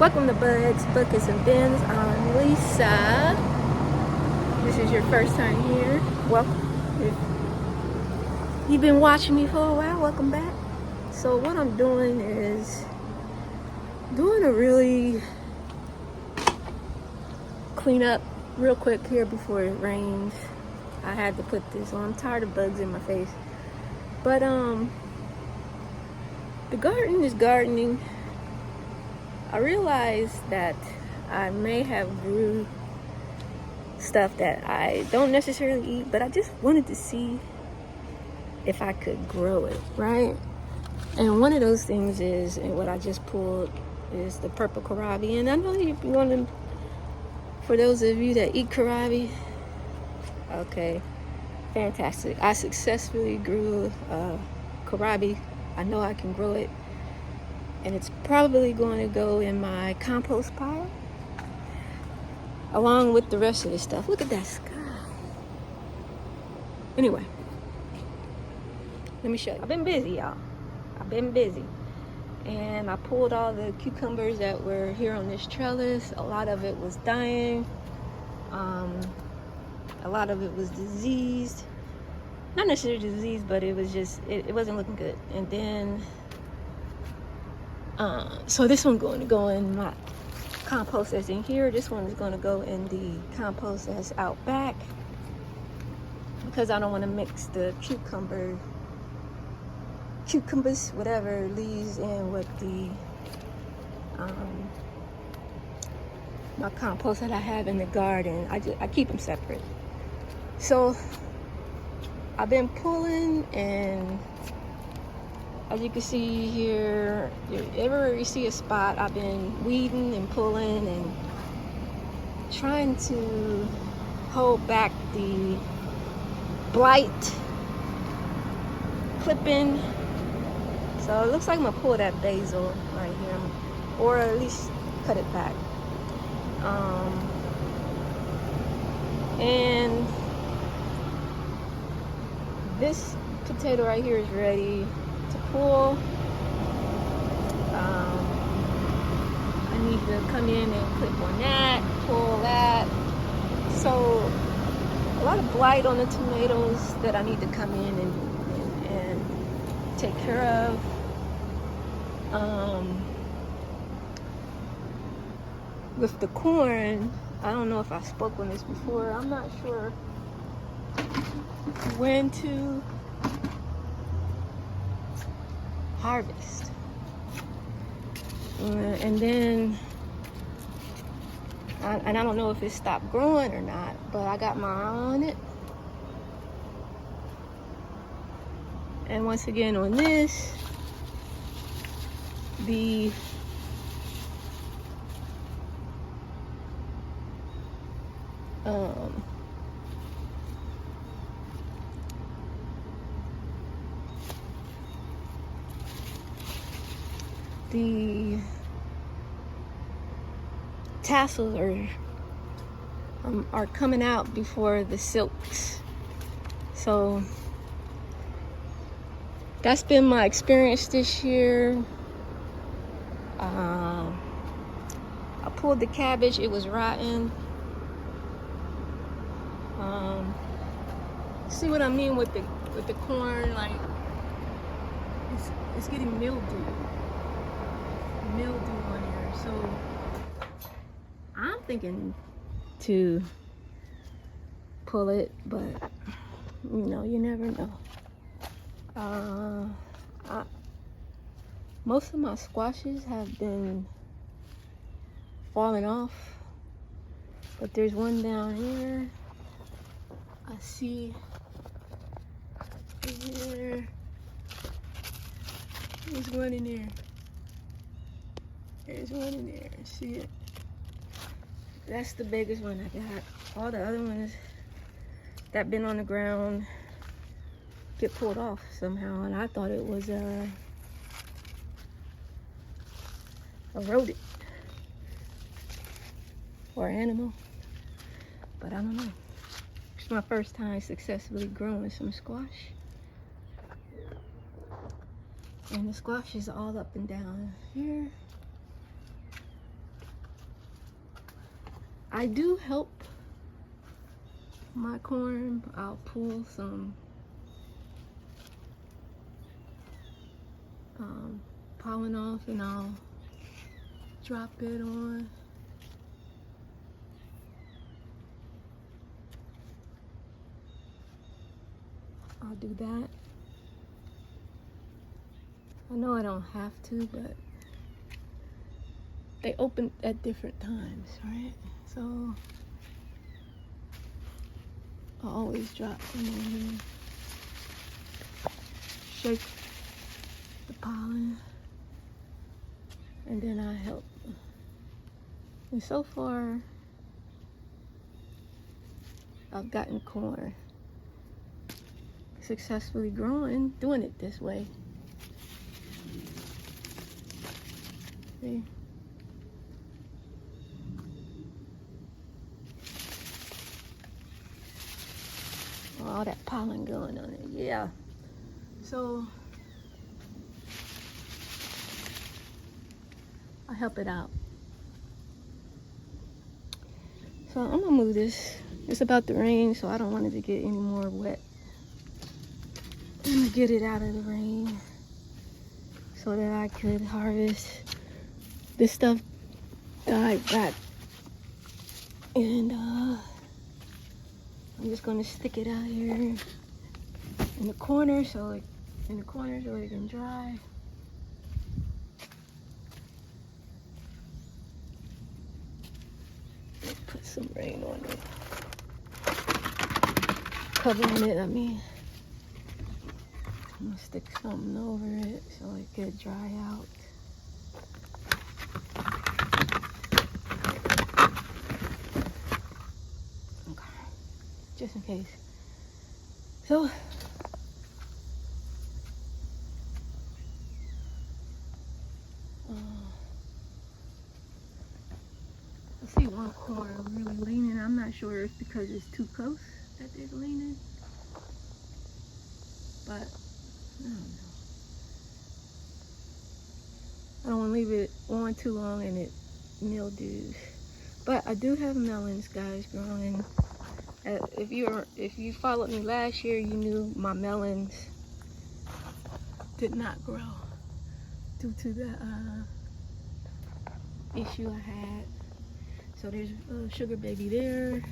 Welcome to Buds, Buckets, and Bins. I'm Lisa. This is your first time here. Welcome. If you've been watching me for a while, welcome back. So what I'm doing is doing a really clean up real quick here before it rains. I had to put this on. I'm tired of bugs in my face. But the garden is gardening. I realized that I may have grew stuff that I don't necessarily eat, but I just wanted to see if I could grow it, right? And one of those things is, and what I just pulled is the purple kohlrabi. And I know you want to, for those of you that eat kohlrabi, okay, fantastic. I successfully grew kohlrabi. I know I can grow it. And it's probably going to go in my compost pile along with the rest of the stuff. Look at that sky. Anyway, let me show you. I've been busy, y'all. I've been busy. And I pulled all the cucumbers that were here on this trellis. A lot of it was dying. A lot of it was diseased. Not necessarily diseased, but it was just, it wasn't looking good. And then so this one's going to go in my compost that's in here. This one is going to go in the compost that's out back because I don't want to mix the cucumbers, whatever, leaves in with the my compost that I have in the garden. I keep them separate. So I've been pulling, and as you can see here, everywhere you see a spot, I've been weeding and pulling and trying to hold back the blight clipping. So it looks like I'm gonna pull that basil right here, or at least cut it back. And this potato right here is ready to pull. I need to come in and clip on that, pull that. So a lot of blight on the tomatoes that I need to come in and take care of. With the corn, I don't know if I spoke on this before. I'm not sure when to harvest. And then, I don't know if it stopped growing or not, but I got my eye on it. And once again on this, the tassels are coming out before the silks. So that's been my experience this year. I pulled the cabbage, it was rotten. See what I mean with the corn, like it's getting mildew on here. So I'm thinking to pull it, but you never know. Most of my squashes have been falling off, but there's one down here. I see here. There's one in there. There's one in there. See it? That's the biggest one I got. All the other ones that been on the ground get pulled off somehow, and I thought it was a rodent or animal, but I don't know. It's my first time successfully growing some squash. And the squash is all up and down here. I do help my corn. I'll pull some pollen off and I'll drop it on. I'll do that. I know I don't have to, but they open at different times, right? So I'll always drop them on here. Shake the pollen, and then I help. And so far, I've gotten corn successfully growing, doing it this way. See? All that pollen going on it, yeah. So I help it out. So I'm gonna move this. It's about to rain, so I don't want it to get any more wet. I'm gonna get it out of the rain so that I could harvest. This stuff died back, and I'm just gonna stick it out here in the corner so it can dry. Let's put some rain on it. Covering it, I mean. I'm gonna stick something over it so it could dry out. Okay, just in case. So, I see one corner really leaning. I'm not sure it's because it's too close that they're leaning, but I don't know. I don't want to leave it on too long and it mildews. But I do have melons, guys, growing. If you followed me last year, you knew my melons did not grow due to the issue I had. So there's a sugar baby there.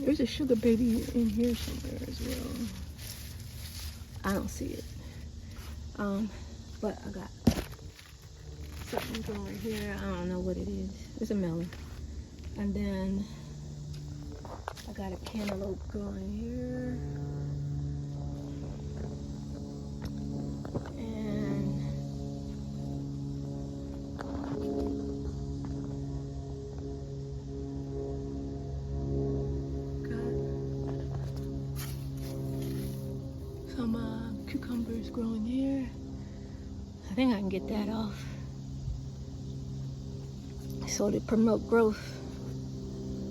There's a sugar baby in here somewhere as well. I don't see it. But I got something growing here. I don't know what it is. It's a melon. And then I got a cantaloupe growing here. And got some cucumbers growing here. I think I can get that off. So to promote growth.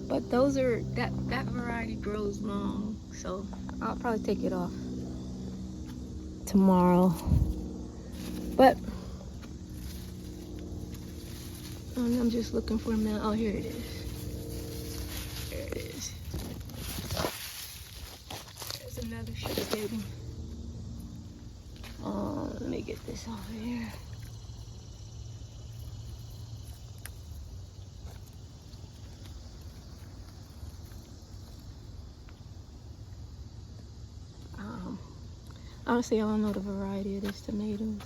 But those are, that variety grows long, so I'll probably take it off tomorrow. But I'm just looking for a melon. Oh, here it is. There it is. There's another sugar baby. Let me get this off of here. Honestly, I don't know the variety of this tomatoes.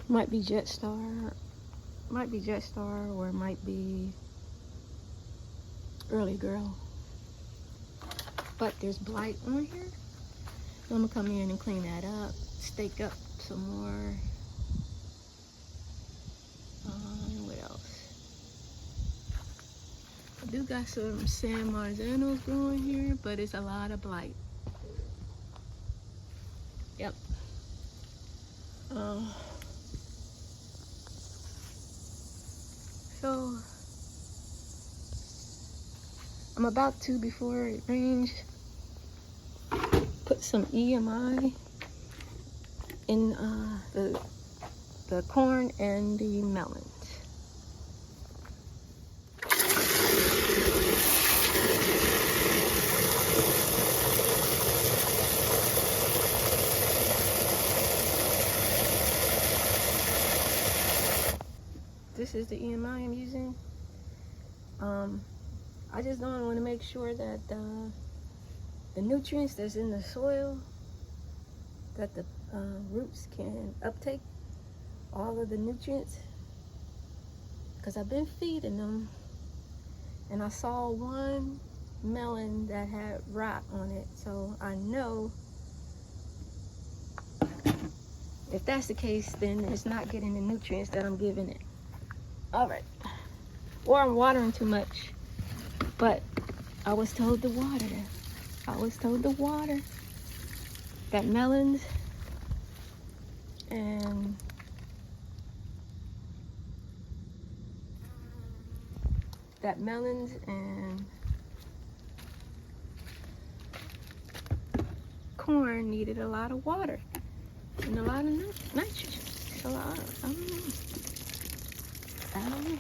Might be Jetstar, or it might be Early Girl. But there's blight on here. So I'm gonna come in and clean that up, stake up some more. What else? I do got some San Marzanos growing here, but it's a lot of blight. Yep. So I'm about to, before it rains, put some EMI in the corn and the melons. this is the EMI I'm using. I just don't want to make sure that the nutrients that's in the soil, that the roots can uptake all of the nutrients, because I've been feeding them, and I saw one melon that had rot on it, so I know if that's the case, then it's not getting the nutrients that I'm giving it. All right, or I'm watering too much. But I was told to water. That melons and corn needed a lot of water and a lot of nitrogen. So I don't know.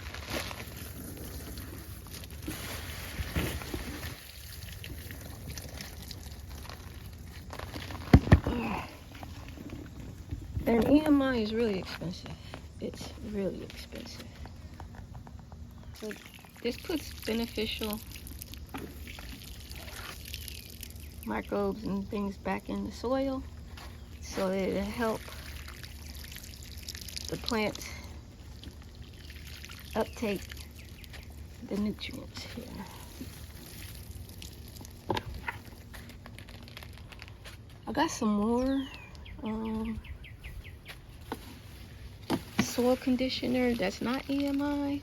And EMI is really expensive. It's really expensive. So this puts beneficial microbes and things back in the soil, so that it'll help the plants uptake the nutrients here. I got some more soil conditioner that's not EMI.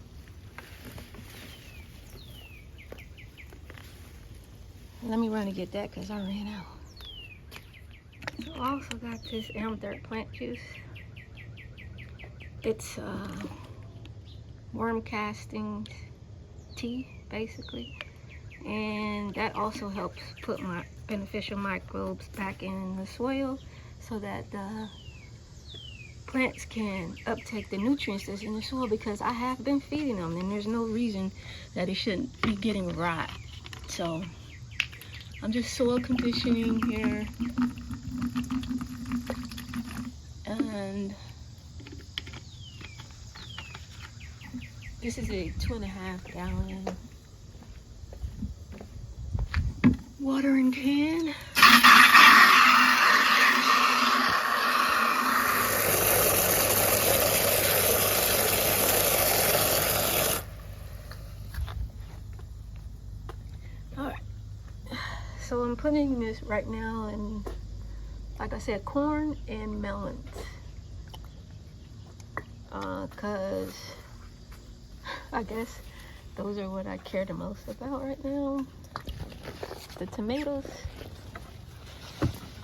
Let me run and get that because I ran out. So I also got this dirt plant juice. It's worm casting tea, basically. And that also helps put my beneficial microbes back in the soil so that the plants can uptake the nutrients that's in the soil, because I have been feeding them and there's no reason that it shouldn't be getting rot. So I'm just soil conditioning here, and this is a 2.5 gallon watering can. So I'm putting this right now in, like I said, corn and melons. Cause I guess those are what I care the most about right now. The tomatoes.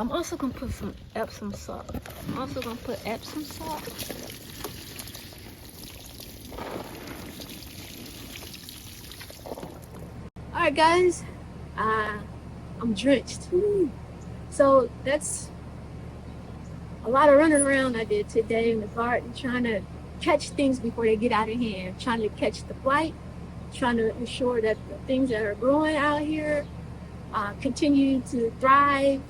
I'm also gonna put some Epsom salt. Alright guys, I'm drenched. So that's a lot of running around I did today in the garden, trying to catch things before they get out of hand, trying to catch the blight, trying to ensure that the things that are growing out here continue to thrive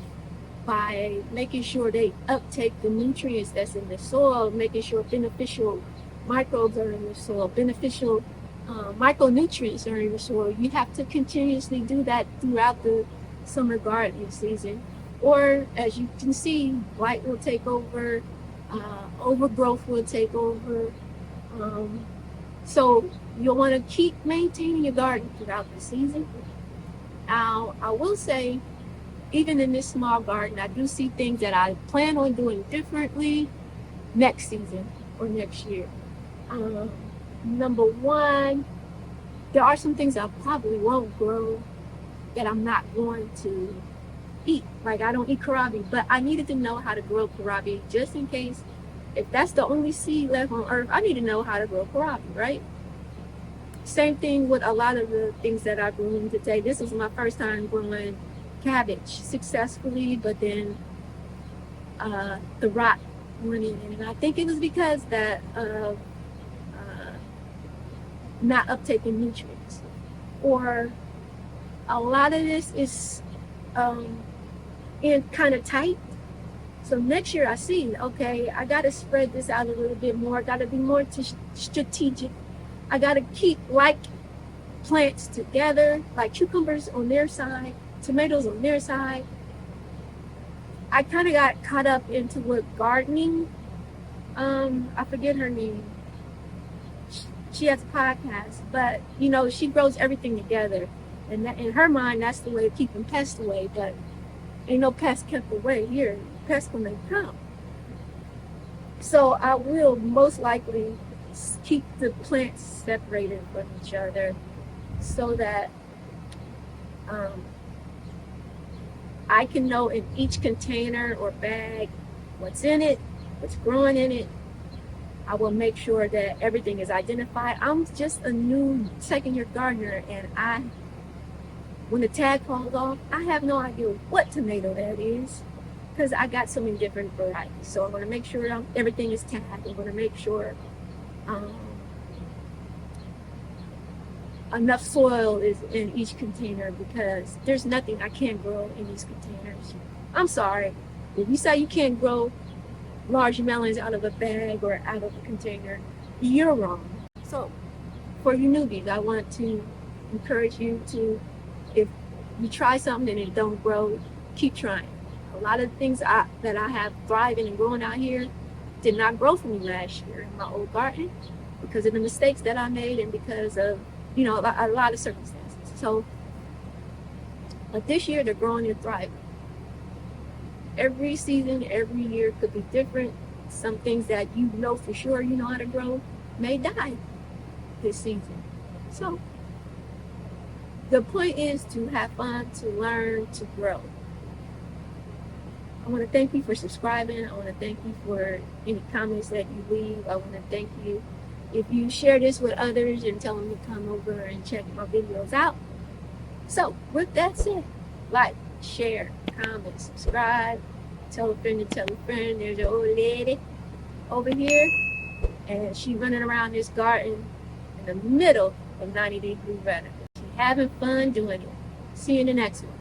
by making sure they uptake the nutrients that's in the soil, making sure beneficial microbes are in the soil, beneficial micronutrients are in the soil. You have to continuously do that throughout the summer gardening season, or as you can see, blight will take over, overgrowth will take over. So you'll want to keep maintaining your garden throughout the season. Now, I will say, even in this small garden, I do see things that I plan on doing differently next season or next year. Number one, there are some things I probably won't grow that I'm not going to eat. Like, I don't eat kohlrabi, but I needed to know how to grow kohlrabi just in case. If that's the only seed left on earth, I need to know how to grow kohlrabi, right? Same thing with a lot of the things that I grew today. This is my first time growing cabbage successfully, but then the rot went in, and I think it was because that not uptaking nutrients, or a lot of this is in kind of tight, So next year I see, okay, I got to spread this out a little bit more. I got to be more strategic. I got to keep like plants together, like cucumbers on their side, tomatoes on their side. I kind of got caught up into what gardening. I forget her name. She has a podcast, but you know, she grows everything together. And that, in her mind, that's the way of keeping pests away. But ain't no pests kept away here. Pests when they come. So I will most likely keep the plants separated from each other so that I can know in each container or bag what's in it, what's growing in it. I will make sure that everything is identified. I'm just a new second-year gardener, and when the tag falls off, I have no idea what tomato that is because I got so many different varieties. So I'm going to make sure everything is tagged. I'm going to make sure enough soil is in each container because there's nothing I can't grow in these containers. I'm sorry. If you say you can't grow large melons out of a bag or out of a container, you're wrong. So for you newbies, I want to encourage you to, if you try something and it don't grow, keep trying. A lot of things that I have thriving and growing out here did not grow for me last year in my old garden because of the mistakes that I made and because of, you know, a lot of circumstances. So, but this year they're growing and thriving. Every season, every year could be different. Some things that you know for sure you know how to grow may die this season. So the point is to have fun, to learn, to grow. I want to thank you for subscribing. I want to thank you for any comments that you leave. I want to thank you if you share this with others and tell them to come over and check my videos out. So with that said, like, share, comment, subscribe, tell a friend to tell a friend. There's an old lady over here, and she's running around this garden in the middle of 90-degree weather. She's having fun doing it. See you in the next one.